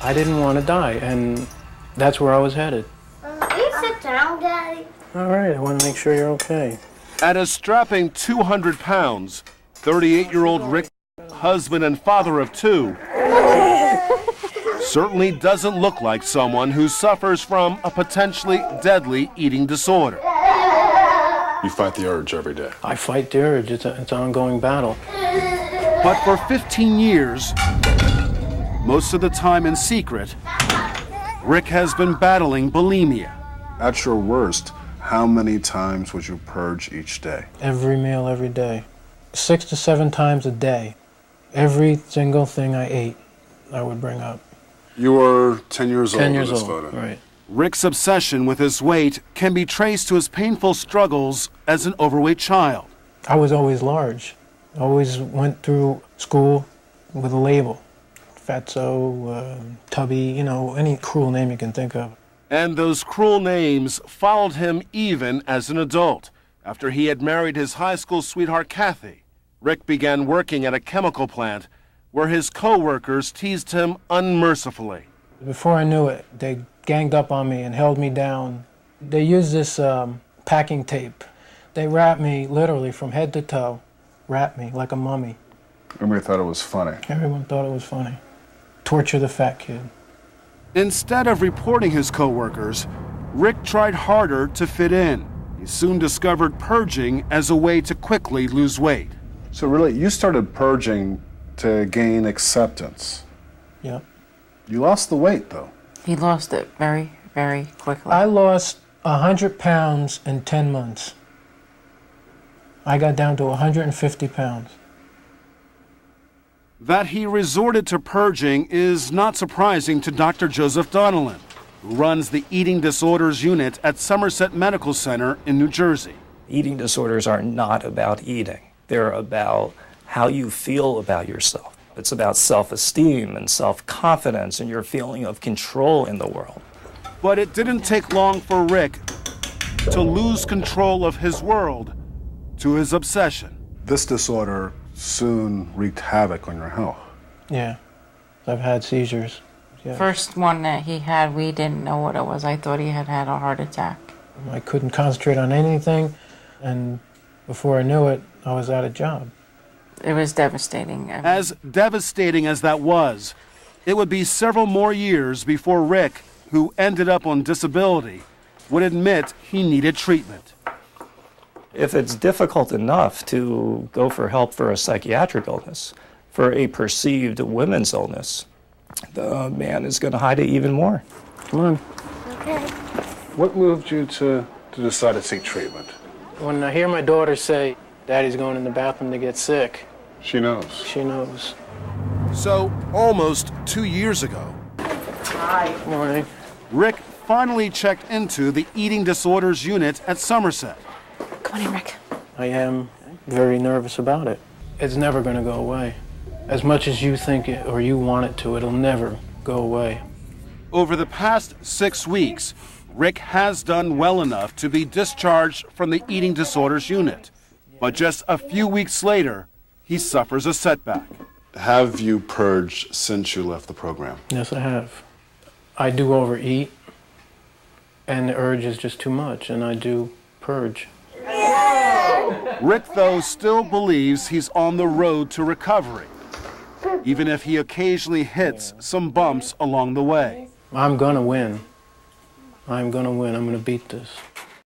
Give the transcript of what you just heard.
I didn't want to die, and that's where I was headed. Can you sit down, Daddy? All right, I want to make sure you're okay. At a strapping 200 pounds, 38-year-old Rick, husband and father of two, certainly doesn't look like someone who suffers from a potentially deadly eating disorder. You fight the urge every day. I fight the urge. It's an ongoing battle. But for 15 years, most of the time in secret, Rick has been battling bulimia. At your worst, how many times would you purge each day? Every meal, every day. 6 to 7 times a day. Every single thing I ate, I would bring up. You were 10 years old 10 years in this old, photo. right. Rick's obsession with his weight can be traced to his painful struggles as an overweight child. I was always large. Always went through school with a label. Fatso, Tubby, you know, any cruel name you can think of. And those cruel names followed him even as an adult. After he had married his high school sweetheart, Kathy, Rick began working at a chemical plant where his co-workers teased him unmercifully. Before I knew it, they ganged up on me and held me down. They used this packing tape. They wrapped me literally from head to toe, wrapped me like a mummy. Everybody thought it was funny. Everyone thought it was funny. Torture the fat kid. Instead of reporting his co-workers, Rick tried harder to fit in. He soon discovered purging as a way to quickly lose weight. So really, you started purging to gain acceptance. Yep. You lost the weight, though. He lost it very, very quickly. I lost 100 pounds in 10 months. I got down to 150 pounds. That he resorted to purging is not surprising to Dr. Joseph Donnellan, who runs the Eating Disorders Unit at Somerset Medical Center in New Jersey. Eating disorders are not about eating. They're about how you feel about yourself. It's about self-esteem and self-confidence and your feeling of control in the world. But it didn't take long for Rick to lose control of his world to his obsession. This disorder soon wreaked havoc on your health. Yeah. I've had seizures. Yeah. First one that he had, we didn't know what it was. I thought he had had a heart attack. I couldn't concentrate on anything, and before I knew it, I was out of job. It was devastating. As devastating as that was, it would be several more years before Rick, who ended up on disability, would admit he needed treatment. If it's difficult enough to go for help for a psychiatric illness, for a perceived women's illness, the man is going to hide it even more. Come on. Okay. What moved you to decide to seek treatment? When I hear my daughter say, Daddy's going in the bathroom to get sick, She knows. she knows. So, almost 2 years ago, Good morning. Rick finally checked into the Eating Disorders Unit at Somerset. Come on in, Rick. I am very nervous about it. It's never going to go away. As much as you think it or you want it to, it'll never go away. Over the past 6 weeks, Rick has done well enough to be discharged from the Eating Disorders Unit. But just a few weeks later, he suffers a setback. Have you purged since you left the program? Yes, I have. I do overeat, and the urge is just too much, and I do purge. Rick, though, still believes he's on the road to recovery, even if he occasionally hits some bumps along the way. I'm gonna win. I'm gonna win. I'm gonna beat this.